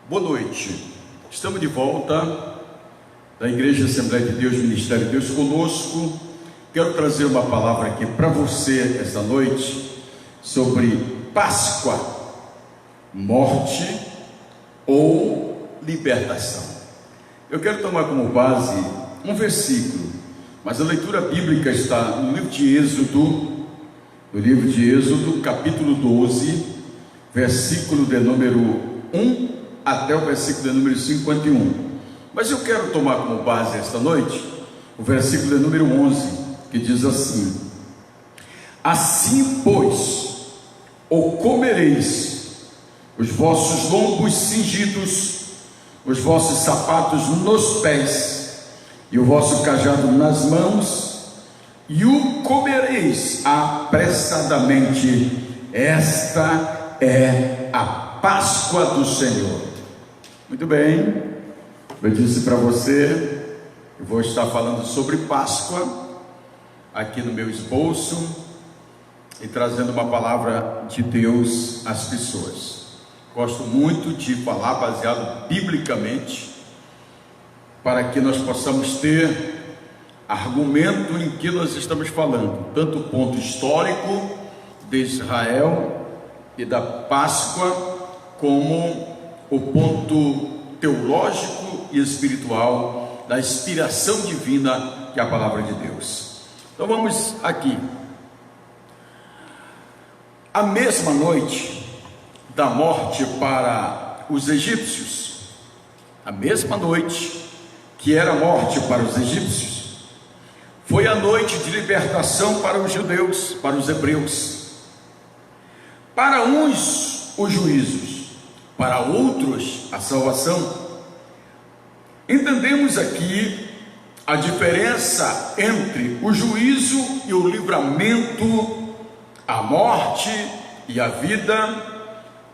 Boa noite, estamos de volta da Igreja Assembleia de Deus, Ministério de Deus conosco. Quero trazer uma palavra aqui para você esta noite sobre Páscoa, morte ou libertação. Eu quero tomar como base um versículo, mas a leitura bíblica está no livro de Êxodo, capítulo 12, versículo de número 1 até o versículo de número 51. Mas eu quero tomar como base esta noite o versículo de número 11, que diz assim: assim, pois, ou comereis os vossos lombos cingidos, os vossos sapatos nos pés e o vosso cajado nas mãos, e o comereis apressadamente. Esta é a Páscoa do Senhor. Muito bem, eu disse para você, eu vou estar falando sobre Páscoa aqui no meu esboço e trazendo uma palavra de Deus às pessoas. Gosto muito de falar baseado biblicamente, para que nós possamos ter argumento em que nós estamos falando, tanto o ponto histórico de Israel e da Páscoa, como o ponto teológico e espiritual da inspiração divina, que é a palavra de Deus. Então vamos aqui. A mesma noite da morte para os egípcios, a mesma noite que era a morte para os egípcios, foi a noite de libertação para os judeus, para os hebreus. Para uns, os juízos, para outros, a salvação. Entendemos aqui a diferença entre o juízo e o livramento, a morte e a vida,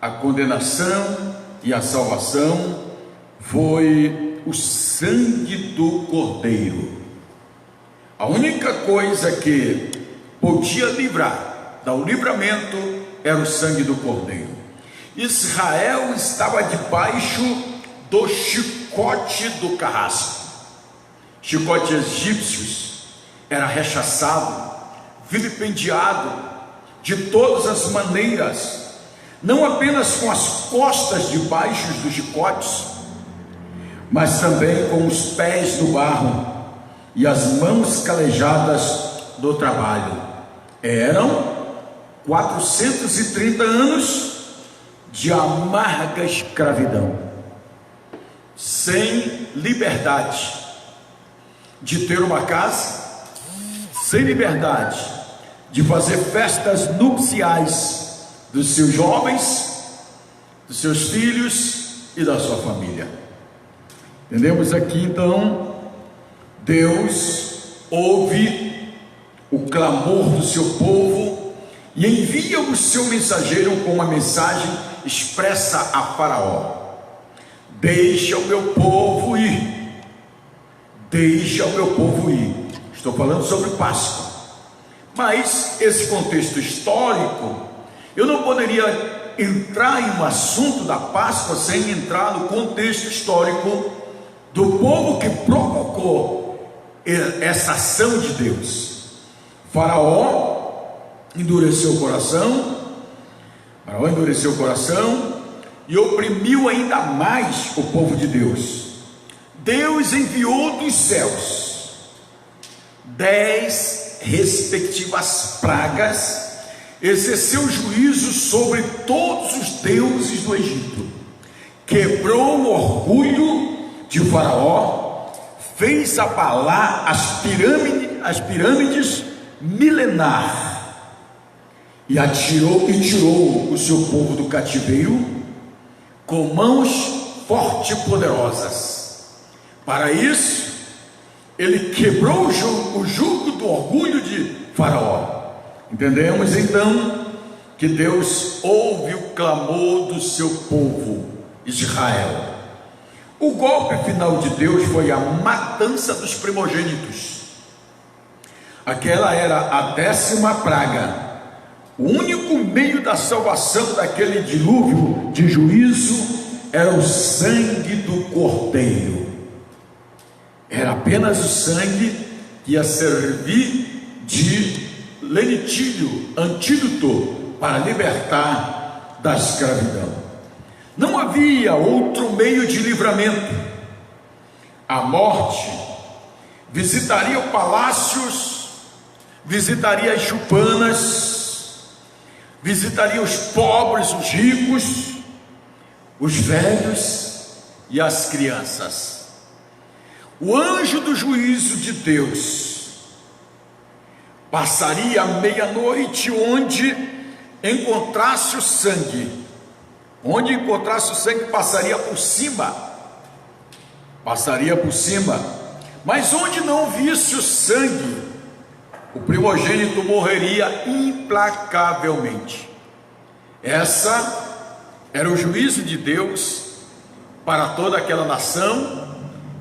a condenação e a salvação. Foi o sangue do Cordeiro. A única coisa que podia livrar do livramento era o sangue do Cordeiro. Israel estava debaixo do chicote do carrasco. Chicote egípcios, era rechaçado, vilipendiado de todas as maneiras, não apenas com as costas debaixo dos chicotes, mas também com os pés no barro e as mãos calejadas do trabalho. Eram 430 anos de amarga escravidão, sem liberdade de ter uma casa, sem liberdade de fazer festas nupciais dos seus jovens, dos seus filhos e da sua família. Entendemos aqui então, Deus ouve o clamor do seu povo e envia o seu mensageiro com uma mensagem expressa a Faraó: deixa o meu povo ir, deixa o meu povo ir. Estou falando sobre Páscoa, mas esse contexto histórico, eu não poderia entrar em um assunto da Páscoa sem entrar no contexto histórico do povo que provocou essa ação de Deus. Faraó endureceu o coração e oprimiu ainda mais o povo de Deus. Deus enviou dos céus 10 respectivas pragas, exerceu juízo sobre todos os deuses do Egito, quebrou o orgulho de Faraó, fez abalar as pirâmides milenar, e tirou o seu povo do cativeiro com mãos fortes e poderosas. Para isso, ele quebrou o jugo do orgulho de Faraó. Entendemos então que Deus ouve o clamor do seu povo Israel. O golpe final de Deus foi a matança dos primogênitos. Aquela era a 10ª praga, o único meio da salvação daquele dilúvio de juízo era o sangue do cordeiro. Era apenas o sangue que ia servir de lenitílio, antídoto para libertar da escravidão. Não havia outro meio de livramento. A morte visitaria palácios, visitaria as chupanas, visitaria os pobres, os ricos, os velhos e as crianças. O anjo do juízo de Deus passaria a meia-noite onde encontrasse o sangue. Onde encontrasse o sangue, passaria por cima. Passaria por cima. Mas onde não visse o sangue, o primogênito morreria implacavelmente. Essa era o juízo de Deus para toda aquela nação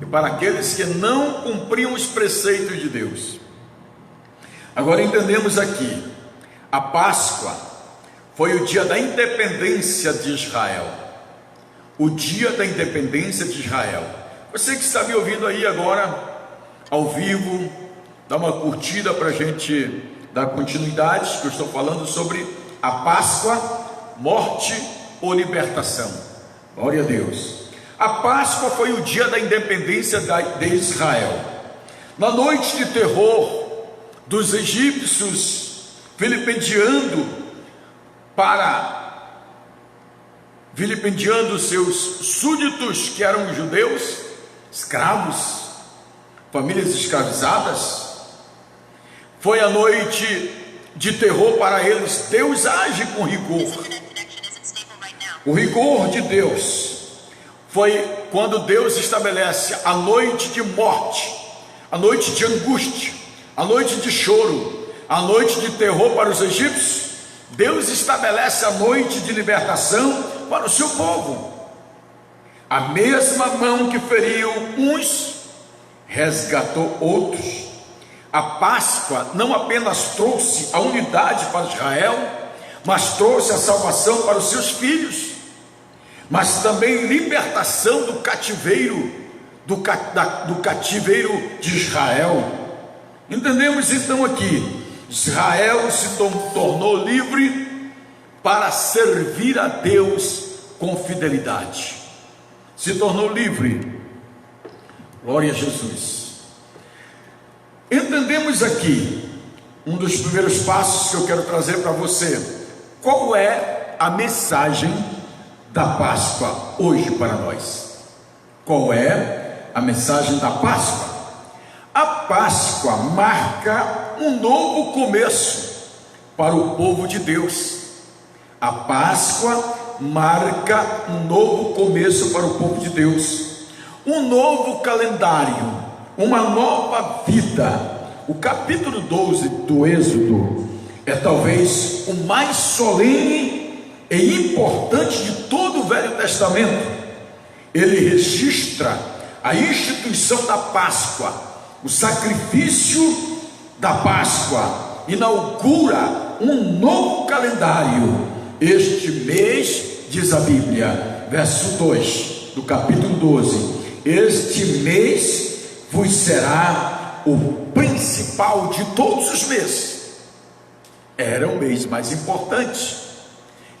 e para aqueles que não cumpriam os preceitos de Deus. Agora entendemos aqui, a Páscoa foi o dia da independência de Israel. O dia da independência de Israel. Você que está me ouvindo aí agora, ao vivo, dá uma curtida para a gente dar continuidade, que eu estou falando sobre a Páscoa, morte ou libertação. Glória a Deus. A Páscoa foi o dia da independência de Israel. Na noite de terror dos egípcios vilipendiando seus súditos, que eram judeus, escravos, famílias escravizadas. Foi a noite de terror para eles. Deus age com rigor. O rigor de Deus foi quando Deus estabelece a noite de morte, a noite de angústia, a noite de choro, a noite de terror para os egípcios. Deus estabelece a noite de libertação para o seu povo. A mesma mão que feriu uns, resgatou outros. A Páscoa não apenas trouxe a unidade para Israel, mas trouxe a salvação para os seus filhos, mas também libertação do cativeiro, do cativeiro de Israel. Entendemos então aqui, Israel se tornou livre para servir a Deus com fidelidade. Se tornou livre. Glória a Jesus. Entendemos aqui um dos primeiros passos que eu quero trazer para você. Qual é a mensagem da Páscoa hoje para nós? Qual é a mensagem da Páscoa? A Páscoa marca um novo começo para o povo de Deus. A Páscoa marca um novo começo para o povo de Deus, um novo calendário, uma nova vida. O capítulo 12 do Êxodo é talvez o mais solene e importante de todo o Velho Testamento. Ele registra a instituição da Páscoa, o sacrifício da Páscoa, inaugura um novo calendário. Este mês, diz a Bíblia, verso 2 do capítulo 12: este mês vos será o principal de todos os meses. Era o mês mais importante,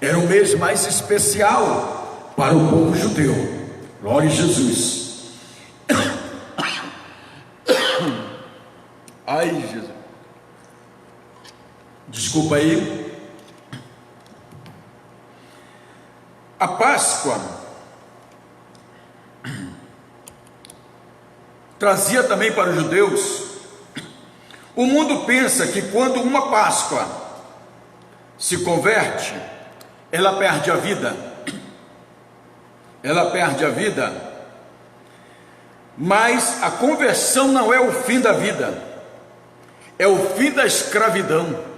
era o mês mais especial para o povo judeu. Glória a Jesus. Ai, Jesus, desculpa aí. A Páscoa trazia também para os judeus. O mundo pensa que quando uma Páscoa se converte, ela perde a vida. Ela perde a vida. Mas a conversão não é o fim da vida, é o fim da escravidão.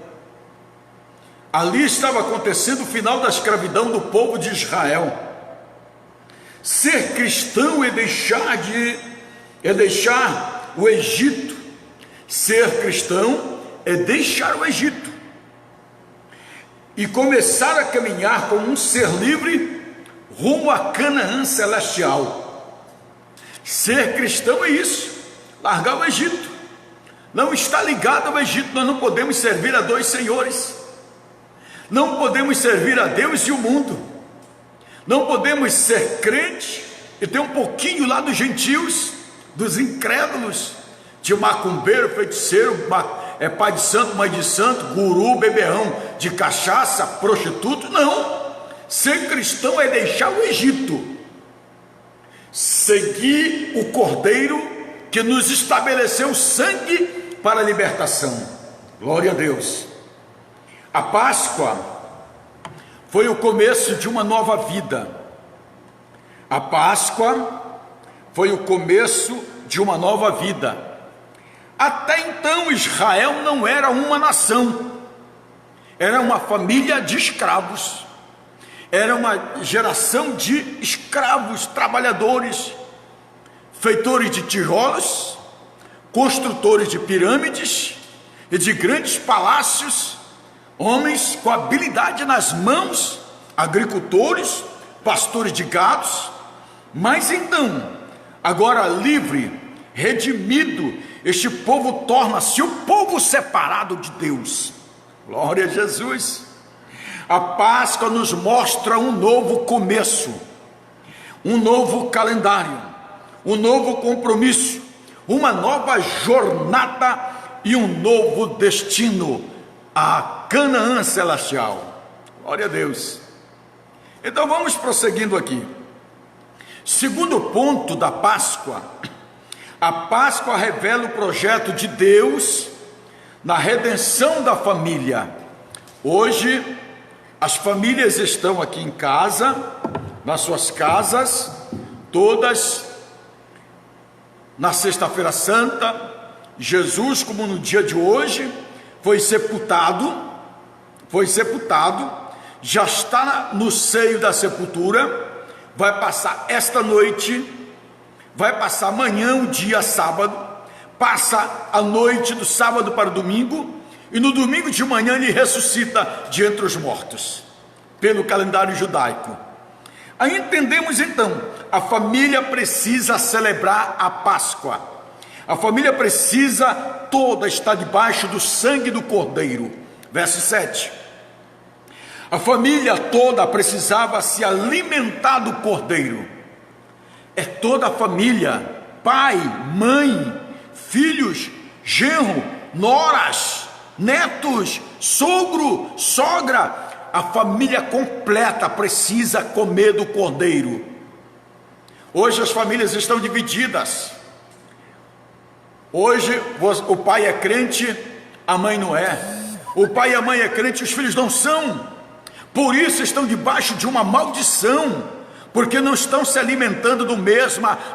Ali estava acontecendo o final da escravidão do povo de Israel. Ser cristão é deixar o Egito. Ser cristão é deixar o Egito e começar a caminhar como um ser livre rumo a Canaã celestial. Ser cristão é isso, largar o Egito. Não está ligado ao Egito. Nós não podemos servir a dois senhores. Não podemos servir a Deus e o mundo. Não podemos ser crente e ter um pouquinho lá dos gentios, dos incrédulos, de macumbeiro, feiticeiro, pai de santo, mãe de santo, guru, beberrão de cachaça, prostituto. Não. Ser cristão é deixar o Egito, seguir o Cordeiro que nos estabeleceu sangue para a libertação. Glória a Deus. A Páscoa foi o começo de uma nova vida. A Páscoa foi o começo de uma nova vida. Até então Israel não era uma nação, era uma família de escravos, era uma geração de escravos, trabalhadores, feitores de tijolos, construtores de pirâmides e de grandes palácios, homens com habilidade nas mãos, agricultores, pastores de gados. Mas então, agora livre, redimido, este povo torna-se o povo separado de Deus. Glória a Jesus. A Páscoa nos mostra um novo começo, um novo calendário, um novo compromisso, uma nova jornada e um novo destino, a Canaã celestial. Glória a Deus. Então vamos prosseguindo aqui. Segundo ponto da Páscoa, a Páscoa revela o projeto de Deus na redenção da família. Hoje as famílias estão aqui em casa, nas suas casas, todas na sexta-feira santa. Jesus, como no dia de hoje, foi sepultado, já está no seio da sepultura, vai passar esta noite, vai passar amanhã, o dia sábado, passa a noite do sábado para o domingo, e no domingo de manhã ele ressuscita de entre os mortos, pelo calendário judaico. Aí entendemos então, a família precisa celebrar a Páscoa, a família precisa toda estar debaixo do sangue do Cordeiro. Verso 7, a família toda precisava se alimentar do Cordeiro. É toda a família, pai, mãe, filhos, genro, noras, netos, sogro, sogra, a família completa precisa comer do Cordeiro. Hoje as famílias estão divididas. Hoje o pai é crente, a mãe não é. O pai e a mãe é crente, os filhos não são. Por isso estão debaixo de uma maldição, porque não estão se alimentando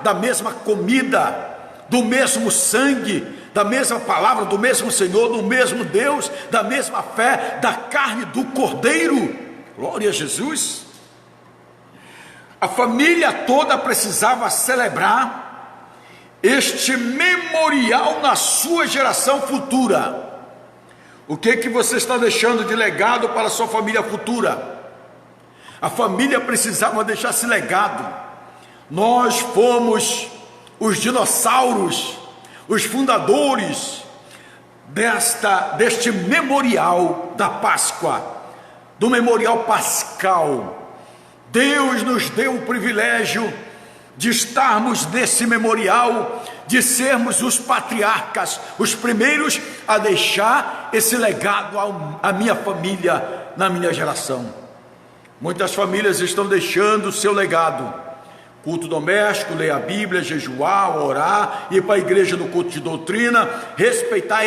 da mesma comida, do mesmo sangue, da mesma palavra, do mesmo Senhor, do mesmo Deus, da mesma fé, da carne do Cordeiro. Glória a Jesus. A família toda precisava celebrar este memorial na sua geração futura. O que você está deixando de legado para a sua família futura? A família precisava deixar esse legado. Nós fomos os dinossauros, os fundadores deste memorial da Páscoa, do memorial pascal. Deus nos deu o privilégio de estarmos nesse memorial, de sermos os patriarcas, os primeiros a deixar esse legado à minha família, na minha geração. Muitas famílias estão deixando o seu legado: culto doméstico, ler a Bíblia, jejuar, orar, ir para a igreja no culto de doutrina, respeitar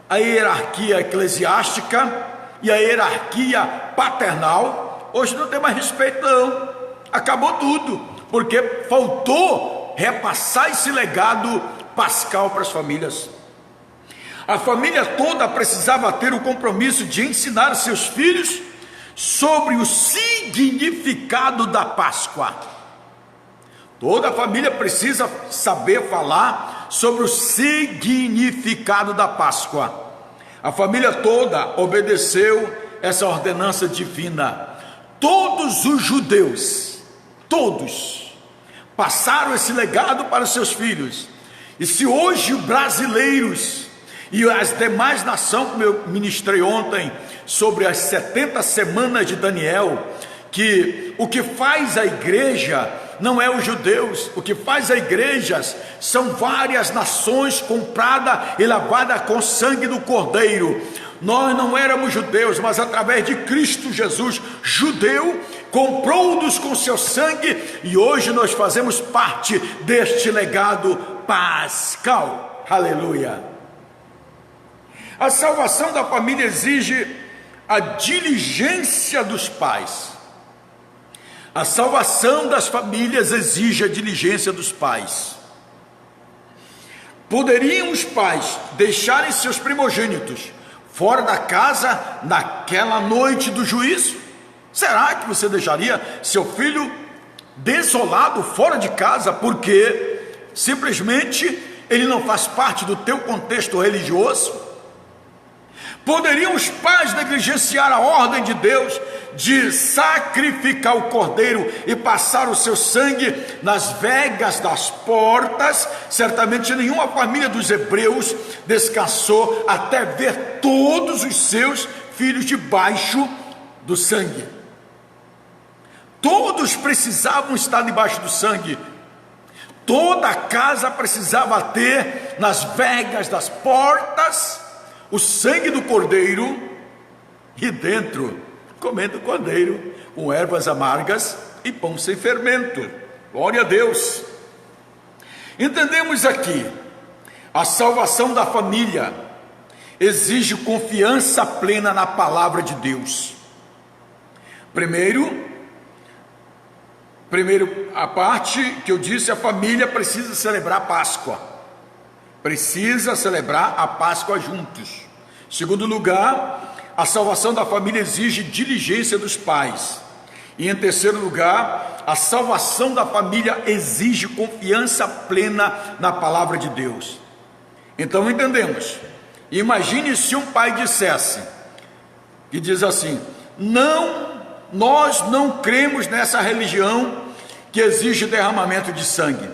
a hierarquia eclesiástica e a hierarquia paternal. Hoje não tem mais respeito não, acabou tudo, porque faltou repassar esse legado pascal para as famílias. A família toda precisava ter o compromisso de ensinar seus filhos sobre o significado da Páscoa. Toda a família precisa saber falar sobre o significado da Páscoa. A família toda obedeceu essa ordenança divina. todos os judeus, todos, passaram esse legado para os seus filhos. E se hoje brasileiros e as demais nações, como eu ministrei ontem sobre as 70 semanas de Daniel, que o que faz a igreja não é os judeus, o que faz a igreja são várias nações compradas e lavadas com sangue do Cordeiro. Nós não éramos judeus, mas através de Cristo Jesus, judeu, comprou-nos com seu sangue, e hoje nós fazemos parte deste legado pascal. Aleluia! A salvação da família exige a diligência dos pais. A salvação das famílias exige a diligência dos pais. Poderiam os pais deixarem seus primogênitos fora da casa naquela noite do juízo? Será que você deixaria seu filho desolado fora de casa porque simplesmente ele não faz parte do teu contexto religioso? Poderiam os pais negligenciar a ordem de Deus de sacrificar o cordeiro e passar o seu sangue nas vegas das portas? Certamente nenhuma família dos hebreus descansou até ver todos os seus filhos debaixo do sangue. Todos precisavam estar debaixo do sangue. Toda a casa precisava ter nas vegas das portas o sangue do cordeiro, e dentro comendo cordeiro com ervas amargas e pão sem fermento. Glória a Deus. Entendemos aqui, a salvação da família exige confiança plena na palavra de Deus. Primeiro a parte que eu disse, a família precisa celebrar a Páscoa. Precisa celebrar a Páscoa juntos. Segundo lugar, a salvação da família exige diligência dos pais. E em terceiro lugar, a salvação da família exige confiança plena na palavra de Deus. Então entendemos. Imagine se um pai dissesse, que diz assim: nós não cremos nessa religião que exige derramamento de sangue.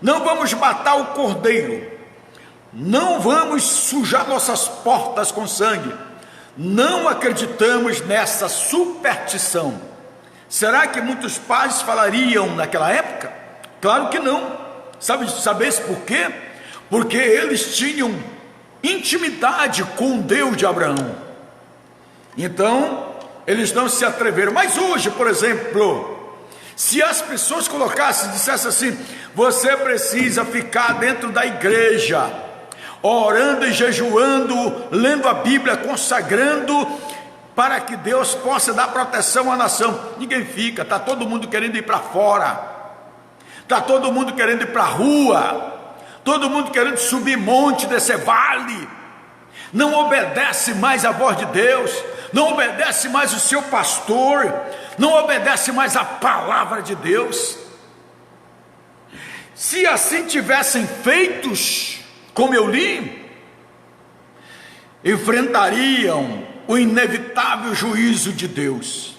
Não vamos matar o cordeiro. Não vamos sujar nossas portas com sangue. Não acreditamos nessa superstição. Será que muitos pais falariam naquela época? Claro que não. Sabes por quê? Porque eles tinham intimidade com o Deus de Abraão. Então, eles não se atreveram. Mas hoje, por exemplo, se as pessoas colocassem, dissessem assim: você precisa ficar dentro da igreja, orando e jejuando, lendo a Bíblia, consagrando, para que Deus possa dar proteção à nação. Ninguém fica, está todo mundo querendo ir para fora, está todo mundo querendo ir para a rua, todo mundo querendo subir monte, descer vale, não obedece mais a voz de Deus, não obedece mais o seu pastor, não obedece mais a palavra de Deus. Se assim tivessem feitos, como eu li, enfrentariam o inevitável juízo de Deus.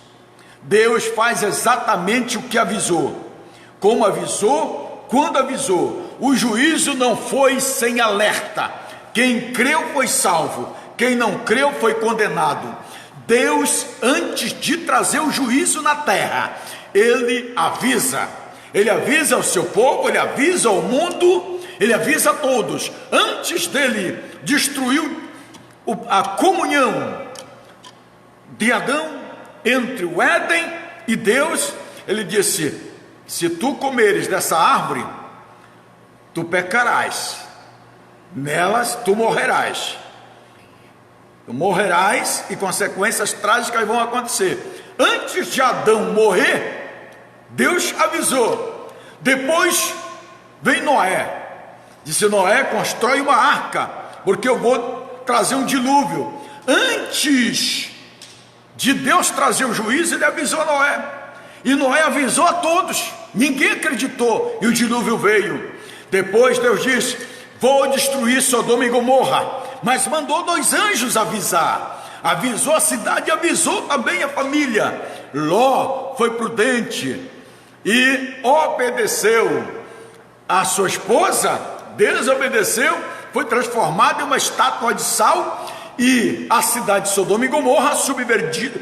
Deus faz exatamente o que avisou, como avisou, quando avisou. O juízo não foi sem alerta. Quem creu foi salvo, quem não creu foi condenado. Deus, antes de trazer o juízo na terra, Ele avisa ao seu povo, Ele avisa ao mundo, Ele avisa a todos. Antes dele destruir a comunhão de Adão entre o Éden e Deus, Ele disse: se tu comeres dessa árvore, tu pecarás, nelas tu morrerás. Tu morrerás e consequências trágicas vão acontecer. Antes de Adão morrer, Deus avisou. Depois vem Noé. Disse: Noé, constrói uma arca, porque eu vou trazer um dilúvio. Antes de Deus trazer o juízo, Ele avisou Noé. E Noé avisou a todos. Ninguém acreditou e o dilúvio veio. Depois Deus disse: vou destruir Sodoma e Gomorra. Mas mandou 2 anjos avisar. Avisou a cidade e avisou também a família. Ló foi prudente e obedeceu a sua esposa, desobedeceu, foi transformado em uma estátua de sal, e a cidade de Sodoma e Gomorra subvertida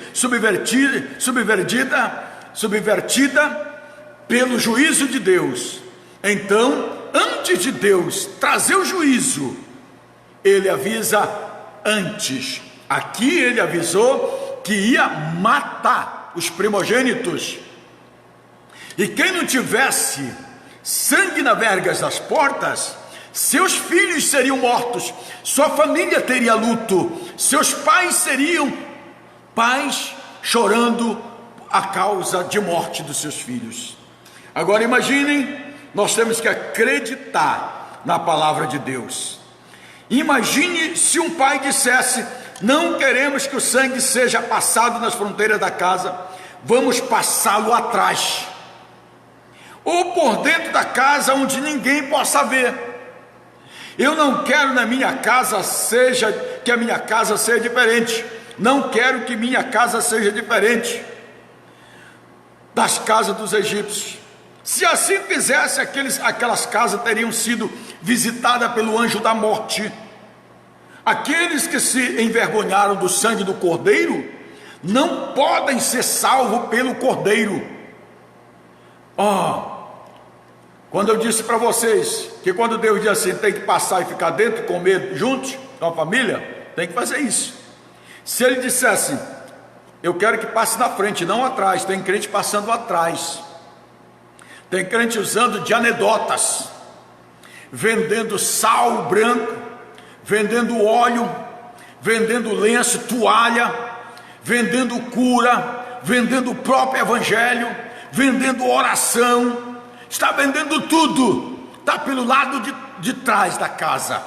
pelo juízo de Deus. Então, antes de Deus trazer o juízo, ele avisa antes. Aqui ele avisou que ia matar os primogênitos, e quem não tivesse sangue nas vergas das portas, seus filhos seriam mortos, sua família teria luto, seus pais seriam pais chorando a causa de morte dos seus filhos. Agora imaginem, nós temos que acreditar na palavra de Deus. Imagine se um pai dissesse: não queremos que o sangue seja passado nas fronteiras da casa, vamos passá-lo atrás, ou por dentro da casa, onde ninguém possa ver. Eu não quero na minha casa que a minha casa seja diferente. Não quero que minha casa seja diferente das casas dos egípcios. Se assim fizesse, aquelas casas teriam sido visitadas pelo anjo da morte. Aqueles que se envergonharam do sangue do cordeiro não podem ser salvos pelo cordeiro. Quando eu disse para vocês que quando Deus diz assim, tem que passar e ficar dentro, comer juntos com a família, tem que fazer isso. Se ele dissesse: eu quero que passe na frente, não atrás, tem crente passando atrás, tem crente usando de anedotas, vendendo sal branco, vendendo óleo, vendendo lenço, toalha, vendendo cura, vendendo o próprio evangelho, vendendo oração, está vendendo tudo, está pelo lado de trás da casa,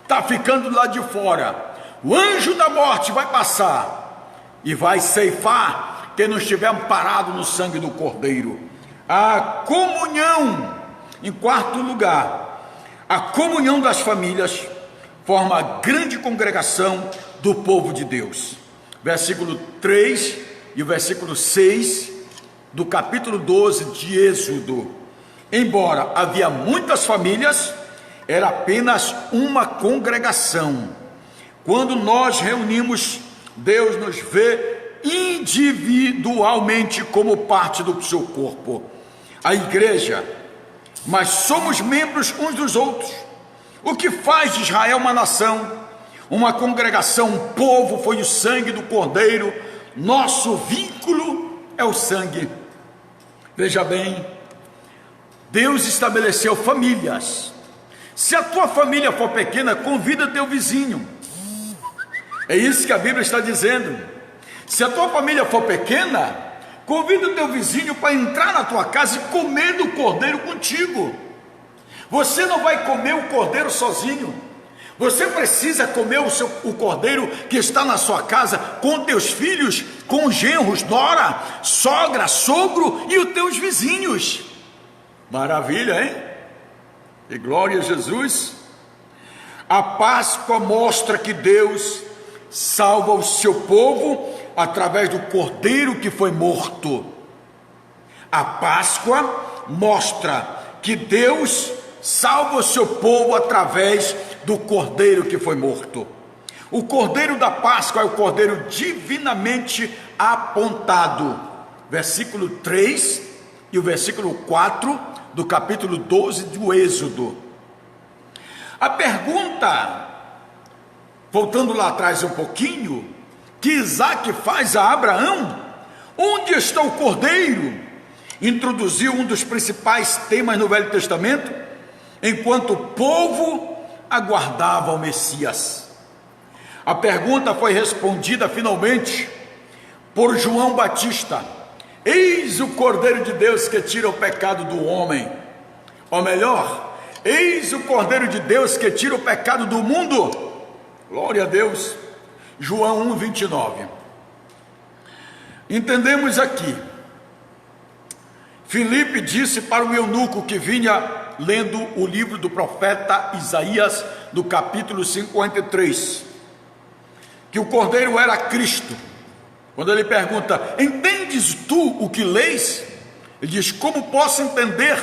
está ficando lá de fora. O anjo da morte vai passar e vai ceifar quem não estiver amparado no sangue do cordeiro. A comunhão, em quarto lugar, a comunhão das famílias forma a grande congregação do povo de Deus. Versículo 3 e o versículo 6 do capítulo 12 de Êxodo. Embora havia muitas famílias, era apenas uma congregação. Quando nós reunimos, Deus nos vê individualmente como parte do seu corpo, a igreja, mas somos membros uns dos outros. O que faz de Israel uma nação, uma congregação, um povo, foi o sangue do Cordeiro. Nosso vínculo é o sangue. Veja bem, Deus estabeleceu famílias. Se a tua família for pequena, convida teu vizinho. É isso que a Bíblia está dizendo. Se a tua família for pequena, convida o teu vizinho para entrar na tua casa e comer do cordeiro contigo. Você não vai comer o cordeiro sozinho. Você precisa comer o cordeiro que está na sua casa com teus filhos, com genros, nora, sogra, sogro e os teus vizinhos. Maravilha, hein? E glória a Jesus. A Páscoa mostra que Deus salva o seu povo através do cordeiro que foi morto. A Páscoa mostra que Deus salva o seu povo através do cordeiro que foi morto. O cordeiro da Páscoa é o cordeiro divinamente apontado. Versículo 3 e o versículo 4 do capítulo 12 do Êxodo. A pergunta, voltando lá atrás um pouquinho, que Isaac faz a Abraão: onde está o cordeiro? Introduziu um dos principais temas no Velho Testamento, enquanto o povo aguardava o Messias. A pergunta foi respondida finalmente por João Batista: eis o Cordeiro de Deus que tira o pecado do homem. Ou melhor, eis o Cordeiro de Deus que tira o pecado do mundo. Glória a Deus. João 1:29. Entendemos aqui, Filipe disse para o eunuco que vinha lendo o livro do profeta Isaías, do capítulo 53, que o cordeiro era Cristo, Quando ele pergunta: entendes tu o que lês? Ele diz: como posso entender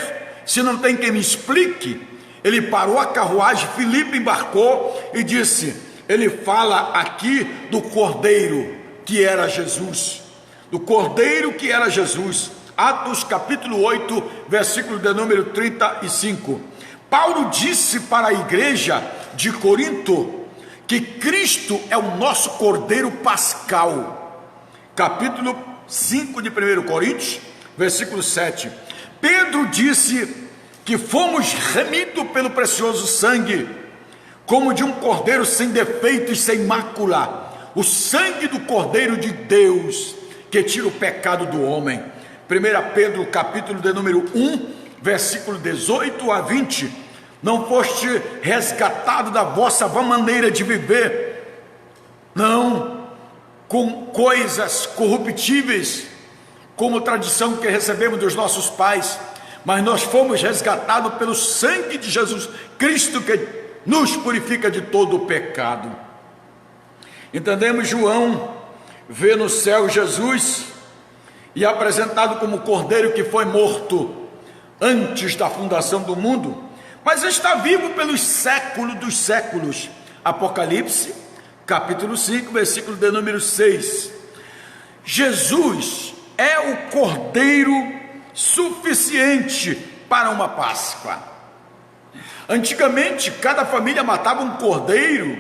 se não tem quem me explique? Ele parou a carruagem, Filipe embarcou e disse: ele fala aqui do Cordeiro que era Jesus, do Cordeiro que era Jesus. Atos capítulo 8, versículo de número 35. Paulo disse para a igreja de Corinto que Cristo é o nosso Cordeiro Pascal. Capítulo 5 de 1 Coríntios, versículo 7. Pedro disse que fomos remidos pelo precioso sangue, como de um cordeiro sem defeito e sem mácula, o sangue do Cordeiro de Deus, que tira o pecado do homem. 1 Pedro capítulo de número 1, versículo 18 a 20. Não foste resgatado da vossa vã maneira de viver, não com coisas corruptíveis, como tradição que recebemos dos nossos pais, mas nós fomos resgatados pelo sangue de Jesus Cristo, que nos purifica de todo o pecado. Entendemos? João vê no céu Jesus e é apresentado como Cordeiro que foi morto antes da fundação do mundo, mas está vivo pelos séculos dos séculos. Apocalipse capítulo 5, versículo de número 6. Jesus é o Cordeiro suficiente para uma Páscoa. Antigamente, cada família matava um cordeiro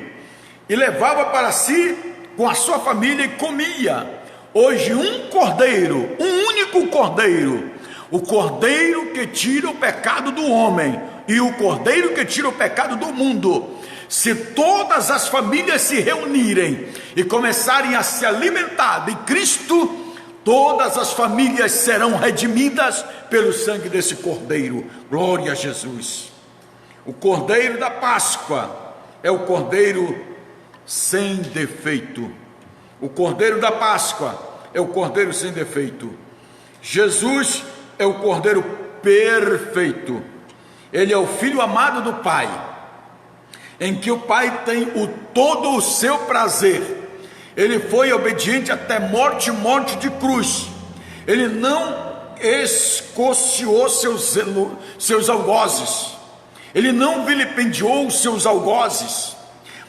e levava para si com a sua família e comia. Hoje, um cordeiro, um único cordeiro, o cordeiro que tira o pecado do homem e o cordeiro que tira o pecado do mundo. Se todas as famílias se reunirem e começarem a se alimentar de Cristo, todas as famílias serão redimidas pelo sangue desse Cordeiro. Glória a Jesus. O Cordeiro da Páscoa é o Cordeiro sem defeito. O Cordeiro da Páscoa é o Cordeiro sem defeito. Jesus é o Cordeiro perfeito. Ele é o Filho amado do Pai, em que o Pai tem todo o seu prazer. Ele foi obediente até morte de cruz. Ele não escociou seus algozes. Ele não vilipendiou os seus algozes,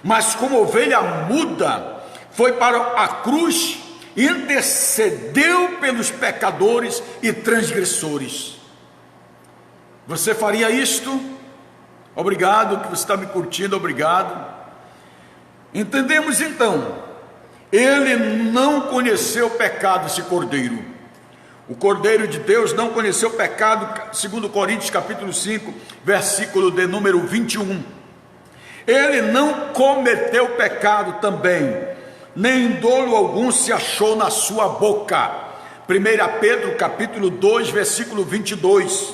mas como ovelha muda, foi para a cruz e intercedeu pelos pecadores e transgressores. Você faria isto? Obrigado que você está me curtindo, obrigado. Entendemos então, ele não conheceu o pecado, esse Cordeiro. O Cordeiro de Deus não conheceu o pecado, segundo Coríntios capítulo 5, versículo de número 21. Ele não cometeu pecado também, nem dolo algum se achou na sua boca. 1 Pedro capítulo 2, versículo 22.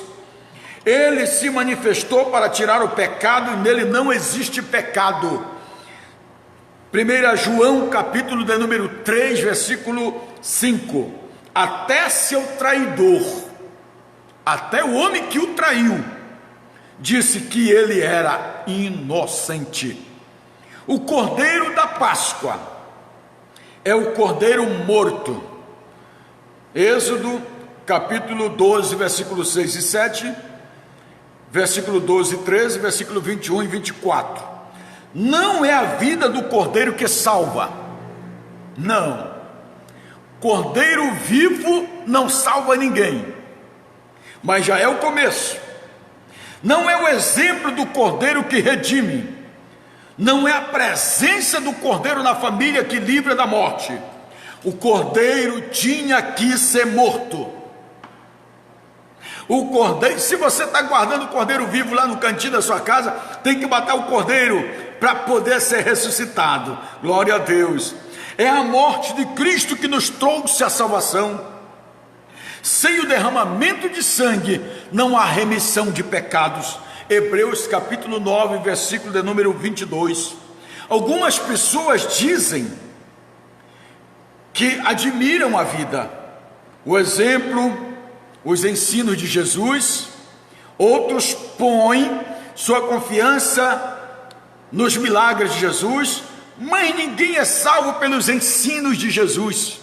Ele se manifestou para tirar o pecado e nele não existe pecado. 1 João capítulo de número 3, versículo 5. Até seu traidor, até o homem que o traiu, disse que ele era inocente. O Cordeiro da Páscoa é o Cordeiro morto. Êxodo capítulo 12, versículo 6 e 7, versículo 12 e 13, versículo 21 e 24. Não é a vida do Cordeiro que salva, não. Cordeiro vivo não salva ninguém, mas já é o começo. Não é o exemplo do Cordeiro que redime, não é a presença do Cordeiro na família que livra da morte. O Cordeiro tinha que ser morto. O Cordeiro, se você está guardando o Cordeiro vivo lá no cantinho da sua casa, tem que matar o Cordeiro para poder ser ressuscitado. Glória a Deus. É a morte de Cristo que nos trouxe a salvação. Sem o derramamento de sangue não há remissão de pecados. Hebreus capítulo 9, versículo de número 22. Algumas pessoas dizem que admiram a vida, o exemplo, os ensinos de Jesus. Outros põem sua confiança nos milagres de Jesus, mas ninguém é salvo pelos ensinos de Jesus.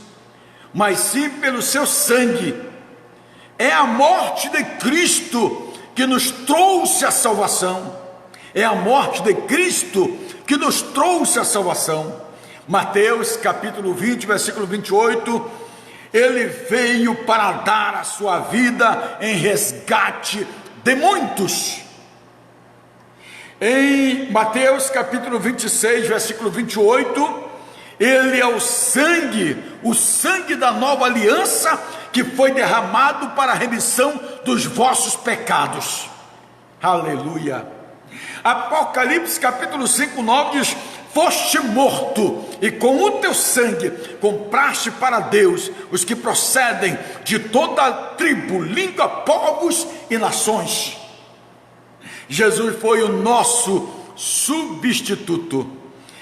mas sim pelo seu sangue. É a morte de Cristo que nos trouxe a salvação. É a morte de Cristo que nos trouxe a salvação. Mateus capítulo 20, versículo 28, ele veio para dar a sua vida em resgate de muitos. Em Mateus capítulo 26, versículo 28, ele é o sangue da nova aliança que foi derramado para a remissão dos vossos pecados. Aleluia. Apocalipse capítulo 5, 9 diz: foste morto, e com o teu sangue compraste para Deus os que procedem de toda tribo, língua, povos e nações. Jesus foi o nosso substituto.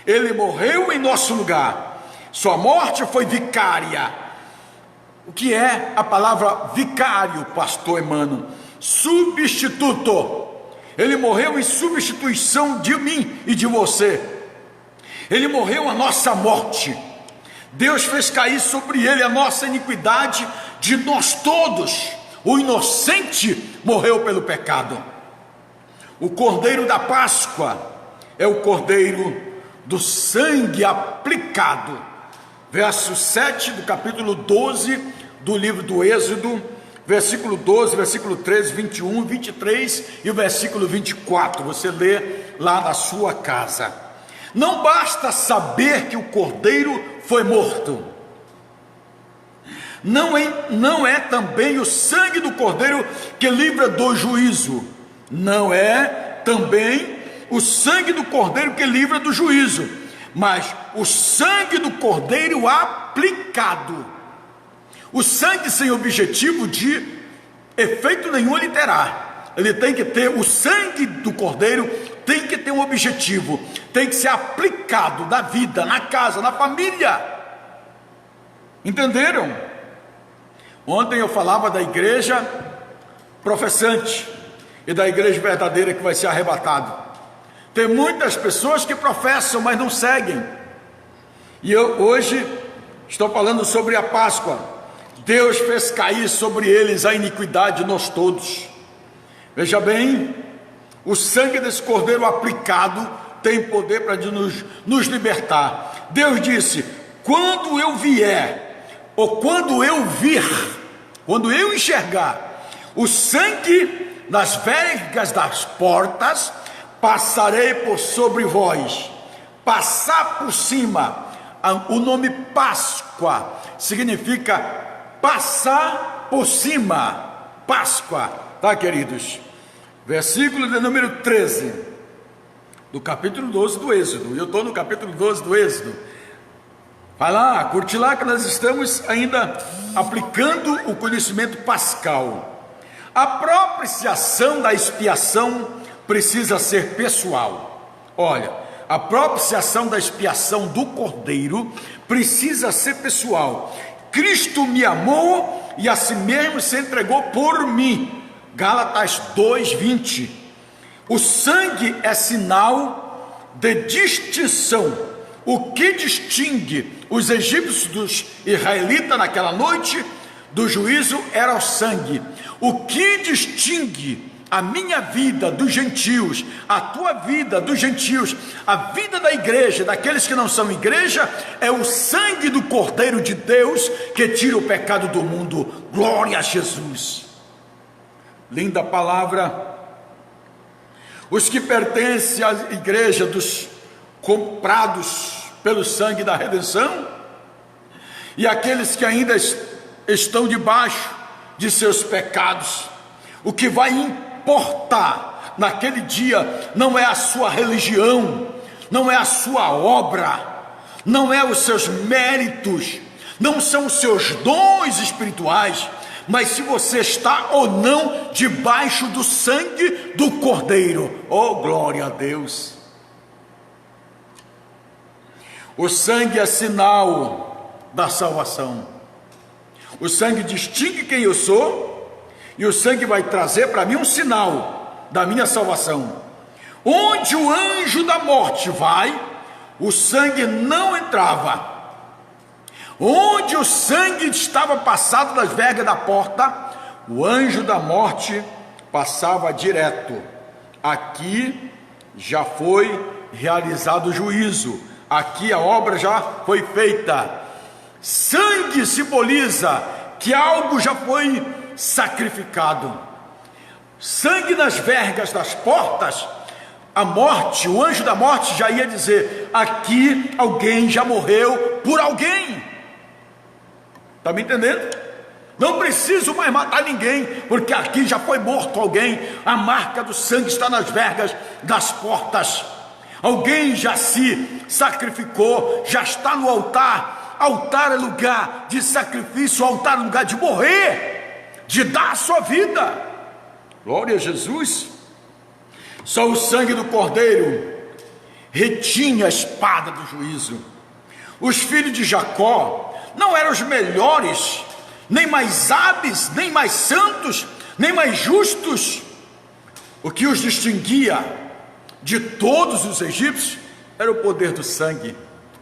Ele morreu em nosso lugar. Sua morte foi vicária. O que é a palavra vicário, pastor Emmanuel? Substituto. Ele morreu em substituição de mim e de você. Ele morreu a nossa morte. Deus fez cair sobre ele a nossa iniquidade de nós todos. O inocente morreu pelo pecado. O cordeiro da Páscoa é o cordeiro do sangue aplicado. Verso 7 do capítulo 12 do livro do Êxodo, versículo 12, versículo 13, 21, 23 e o versículo 24. Você lê lá na sua casa. Não basta saber que o cordeiro foi morto. Não é também o sangue do cordeiro que livra do juízo. Não é também o sangue do cordeiro que livra do juízo, mas o sangue do cordeiro aplicado. O sangue sem objetivo de efeito nenhum ele terá. Ele tem que ter, o sangue do cordeiro tem que ter um objetivo, tem que ser aplicado na vida, na casa, na família. Entenderam? Ontem eu falava da igreja professante e da igreja verdadeira que vai ser arrebatada. Tem muitas pessoas que professam, mas não seguem. E eu hoje estou falando sobre a Páscoa. Deus fez cair sobre eles a iniquidade de nós todos. Veja bem, o sangue desse cordeiro aplicado tem poder para nos libertar. Deus disse: quando eu vier, ou quando eu vir, quando eu enxergar o sangue nas vergas das portas, passarei por sobre vós. Passar por cima. O nome Páscoa significa passar por cima. Páscoa, tá, queridos? Versículo de número 13 do capítulo 12 do Êxodo. Eu estou no capítulo 12 do Êxodo. Vai lá, curte lá que nós estamos ainda aplicando o conhecimento pascal. A propiciação da expiação precisa ser pessoal. Olha, a propiciação da expiação do cordeiro precisa ser pessoal. Cristo me amou e a si mesmo se entregou por mim. Gálatas 2:20. O sangue é sinal de distinção. O que distingue os egípcios dos israelitas naquela noite do juízo era o sangue. O que distingue a minha vida dos gentios, a tua vida dos gentios, a vida da igreja, daqueles que não são igreja, é o sangue do Cordeiro de Deus que tira o pecado do mundo. Glória a Jesus. Linda palavra. Os que pertencem à igreja dos comprados pelo sangue da redenção, e aqueles que ainda estão debaixo de seus pecados, o que vai importar naquele dia não é a sua religião, não é a sua obra, não é os seus méritos, não são os seus dons espirituais, mas se você está ou não debaixo do sangue do Cordeiro. Oh, glória a Deus! O sangue é sinal da salvação. O sangue distingue quem eu sou, e o sangue vai trazer para mim um sinal da minha salvação. Onde o anjo da morte vai, o sangue não entrava. Onde o sangue estava passado das vergas da porta, o anjo da morte passava direto. Aqui já foi realizado o juízo, aqui a obra já foi feita. Sangue simboliza que algo já foi sacrificado. Sangue nas vergas das portas, a morte, o anjo da morte já ia dizer: aqui alguém já morreu por alguém. Está me entendendo? Não preciso mais matar ninguém, porque aqui já foi morto alguém. A marca do sangue está nas vergas das portas. Alguém já se sacrificou, já está no altar. Altar é lugar de sacrifício, altar é lugar de morrer, de dar a sua vida. Glória a Jesus. Só o sangue do Cordeiro retinha a espada do juízo. Os filhos de Jacó não eram os melhores, nem mais hábeis, nem mais santos, nem mais justos. O que os distinguia de todos os egípcios era o poder do sangue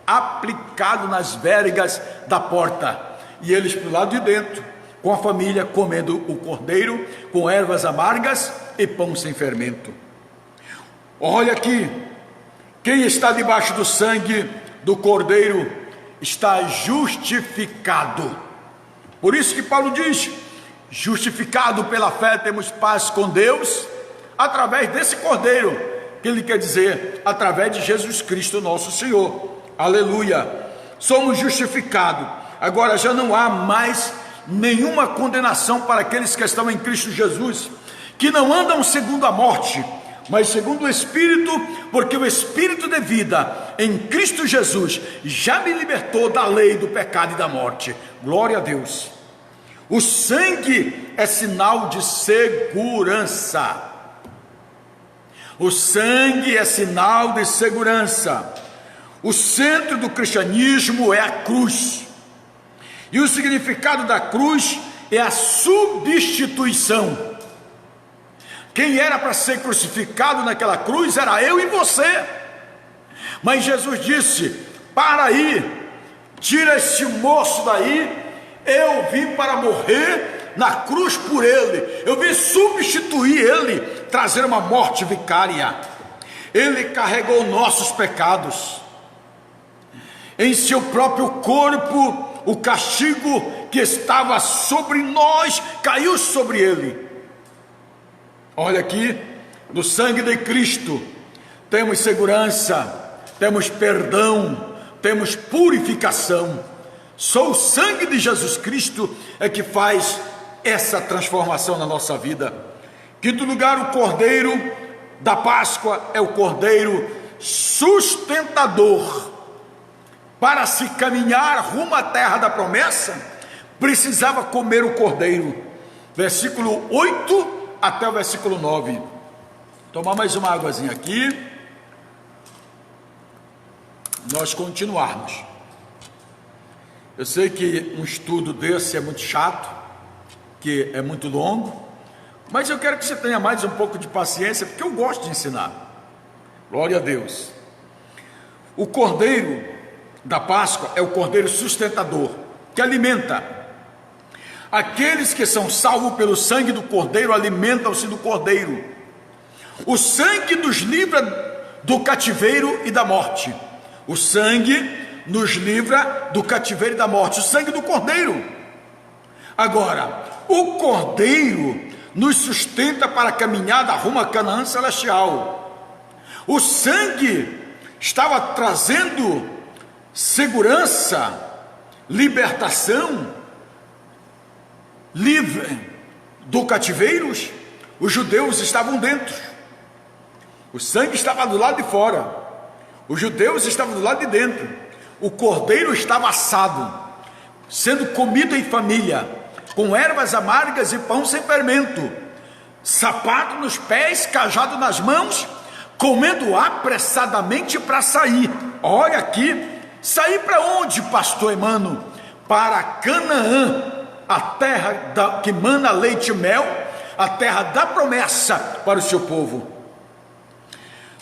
aplicado nas vergas da porta, e eles para o lado de dentro, com a família, comendo o cordeiro com ervas amargas e pão sem fermento. Olha aqui, quem está debaixo do sangue do cordeiro está justificado. Por isso que Paulo diz: justificado pela fé temos paz com Deus, através desse cordeiro, que ele quer dizer, através de Jesus Cristo nosso Senhor. Aleluia. Somos justificados. Agora já não há mais nenhuma condenação para aqueles que estão em Cristo Jesus, que não andam segundo a morte, mas segundo o Espírito, porque o Espírito de vida em Cristo Jesus já me libertou da lei do pecado e da morte. Glória a Deus. O sangue é sinal de segurança. O sangue é sinal de segurança. O centro do cristianismo é a cruz, e o significado da cruz é a substituição. Quem era para ser crucificado naquela cruz era eu e você, mas Jesus disse: para aí, tira esse moço daí, eu vim para morrer na cruz por ele, eu vim substituir ele, trazer uma morte vicária. Ele carregou nossos pecados em seu próprio corpo, o castigo que estava sobre nós caiu sobre ele. Olha aqui, no sangue de Cristo temos segurança, temos perdão, temos purificação. Só o sangue de Jesus Cristo é que faz essa transformação na nossa vida. Quinto lugar, o cordeiro da Páscoa é o cordeiro sustentador. Para se caminhar rumo à terra da promessa, precisava comer o cordeiro. Versículo 8 até o versículo 9. Tomar mais uma águazinha aqui. Nós continuarmos. Eu sei que um estudo desse é muito chato, que é muito longo, mas eu quero que você tenha mais um pouco de paciência, porque eu gosto de ensinar. Glória a Deus. O cordeiro da Páscoa é o cordeiro sustentador, que alimenta. Aqueles que são salvos pelo sangue do cordeiro alimentam-se do cordeiro. O sangue nos livra do cativeiro e da morte. O sangue nos livra do cativeiro e da morte, o sangue do cordeiro. Agora, o cordeiro nos sustenta para a caminhada rumo à Canaã celestial. O sangue estava trazendo segurança, libertação, livre do cativeiros. Os judeus estavam dentro, o sangue estava do lado de fora, os judeus estavam do lado de dentro. O cordeiro estava assado, sendo comido em família, com ervas amargas e pão sem fermento, sapato nos pés, cajado nas mãos, comendo apressadamente para sair. Olha aqui, sair para onde, pastor Emmanuel? Para Canaã, a terra que mana leite e mel, a terra da promessa para o seu povo.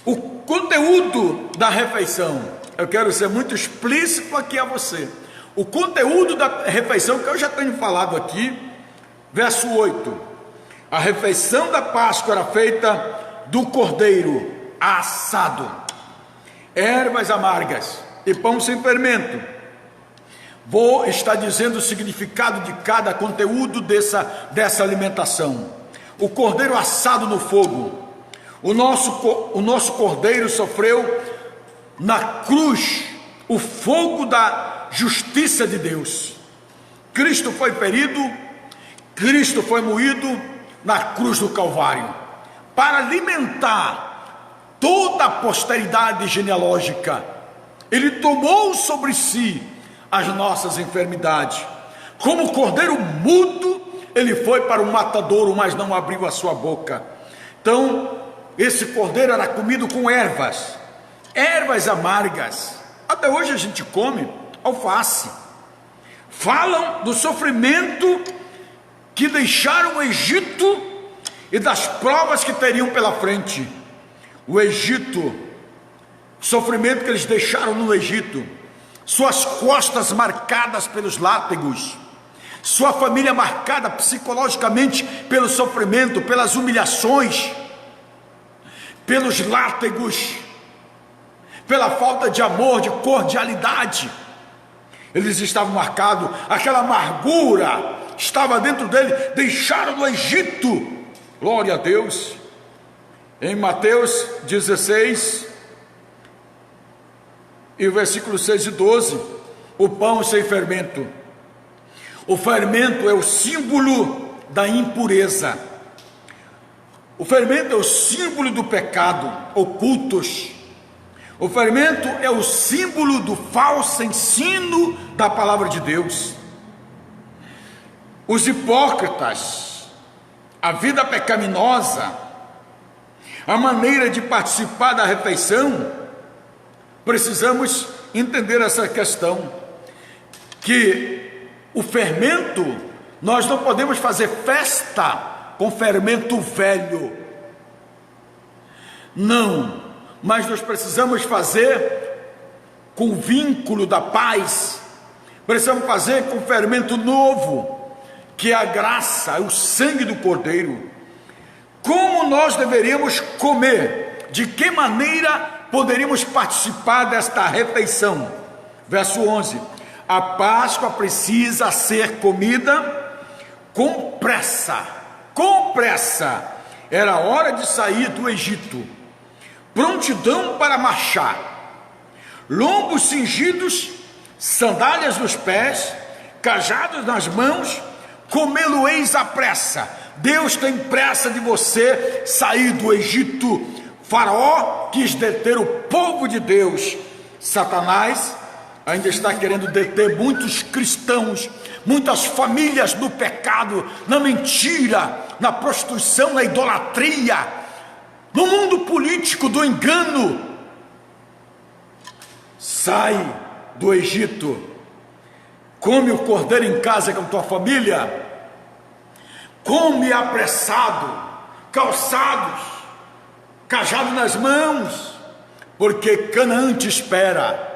O conteúdo da refeição, eu quero ser muito explícito aqui a você. O conteúdo da refeição que eu já tenho falado aqui, verso 8: a refeição da Páscoa era feita do cordeiro assado, ervas amargas e pão sem fermento. Vou estar dizendo o significado de cada conteúdo dessa alimentação. O cordeiro assado no fogo. O nosso cordeiro sofreu na cruz o fogo da justiça de Deus. Cristo foi ferido, Cristo foi moído na cruz do Calvário, para alimentar toda a posteridade genealógica. Ele tomou sobre si as nossas enfermidades. Como cordeiro mudo, ele foi para o matadouro, mas não abriu a sua boca. Então, esse cordeiro era comido com ervas amargas. Até hoje a gente come alface. Falam do sofrimento que deixaram o Egito e das provas que teriam pela frente. O Egito, o sofrimento que eles deixaram no Egito, suas costas marcadas pelos látigos, sua família marcada psicologicamente pelo sofrimento, pelas humilhações, pelos látigos, pela falta de amor, de cordialidade. Eles estavam marcados, aquela amargura estava dentro dele. Deixaram no Egito, glória a Deus. Em Mateus 16 e o versículo 6 e 12, o pão sem fermento. O fermento é o símbolo da impureza. O fermento é o símbolo do pecado, ocultos. O fermento é o símbolo do falso ensino da palavra de Deus. Os hipócritas, a vida pecaminosa, a maneira de participar da refeição, precisamos entender essa questão, que o fermento, nós não podemos fazer festa com fermento velho, não, mas nós precisamos fazer com o vínculo da paz, precisamos fazer com fermento novo, que é a graça, o sangue do Cordeiro. Como nós deveríamos comer? De que maneira poderíamos participar desta refeição? Verso 11: a Páscoa precisa ser comida com pressa. Com pressa. Era hora de sair do Egito. Prontidão para marchar. Lombos cingidos, sandálias nos pés, cajados nas mãos, comê-lo-eis à pressa. Deus tem pressa de você sair do Egito. Faraó quis deter o povo de Deus. Satanás ainda está querendo deter muitos cristãos, muitas famílias no pecado, na mentira, na prostituição, na idolatria, no mundo político do engano. Sai do Egito, come o cordeiro em casa com tua família, come apressado, calçados, cajado nas mãos, porque Canaã te espera.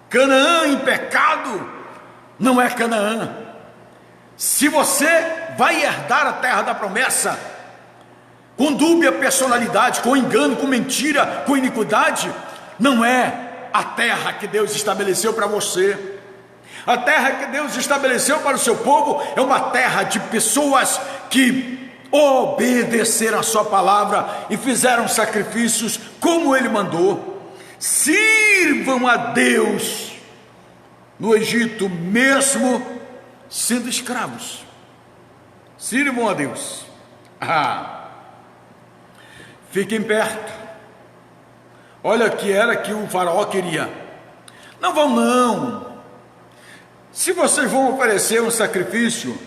Canaã em pecado não é Canaã. Se você vai herdar a terra da promessa com dúbia personalidade, com engano, com mentira, com iniquidade, não é a terra que Deus estabeleceu para você. A terra que Deus estabeleceu para o seu povo é uma terra de pessoas que obedeceram a sua palavra e fizeram sacrifícios como ele mandou. Sirvam a Deus no Egito, mesmo sendo escravos. Sirvam a Deus. Fiquem perto. Olha que era que o faraó queria. Não vão não. Se vocês vão oferecer um sacrifício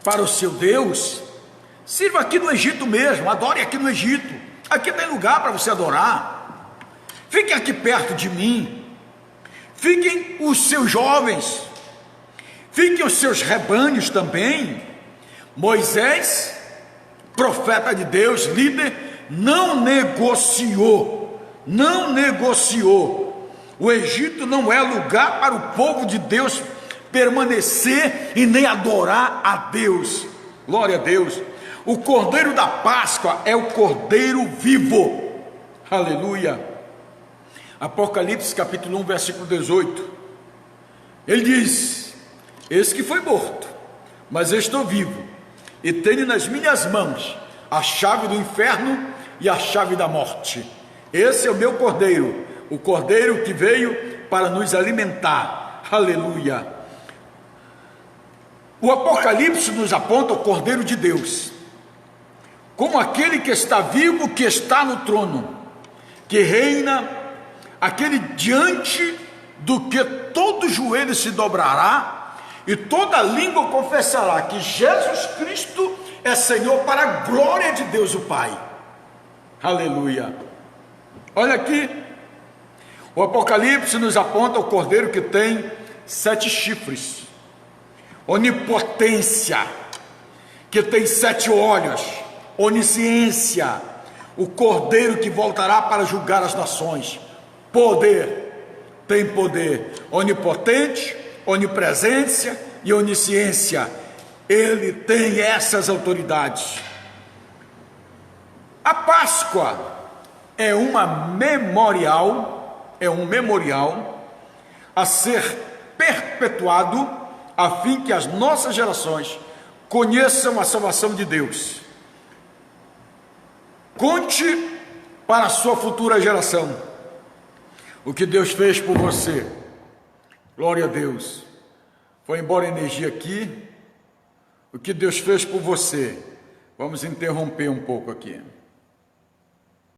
para o seu Deus, sirva aqui no Egito mesmo, adore aqui no Egito. Aqui tem lugar para você adorar. Fiquem aqui perto de mim. Fiquem os seus jovens. Fiquem os seus rebanhos também. Moisés, profeta de Deus, líder, não negociou O Egito não é lugar para o povo de Deus permanecer e nem adorar a Deus. Glória a Deus. O Cordeiro da Páscoa é o Cordeiro vivo. Aleluia. Apocalipse capítulo 1, versículo 18. Ele diz: eis que foi morto, mas eu estou vivo, e tenho nas minhas mãos a chave do inferno e a chave da morte. Esse é o meu Cordeiro, o Cordeiro que veio para nos alimentar. Aleluia. O Apocalipse nos aponta o Cordeiro de Deus como aquele que está vivo, que está no trono, que reina, aquele diante do que todo joelho se dobrará e toda língua confessará que Jesus Cristo é Senhor, para a glória de Deus o Pai. Aleluia. Olha aqui, o Apocalipse nos aponta o Cordeiro que tem 7 chifres, onipotência, que tem 7 olhos, onisciência, o Cordeiro que voltará para julgar as nações, poder, tem poder, onipotente, onipresença e onisciência, ele tem essas autoridades. A Páscoa é um memorial a ser perpetuado, a fim que as nossas gerações conheçam a salvação de Deus. Conte para a sua futura geração o que Deus fez por você. Glória a Deus. Foi embora a energia aqui. O que Deus fez por você. Vamos interromper um pouco aqui.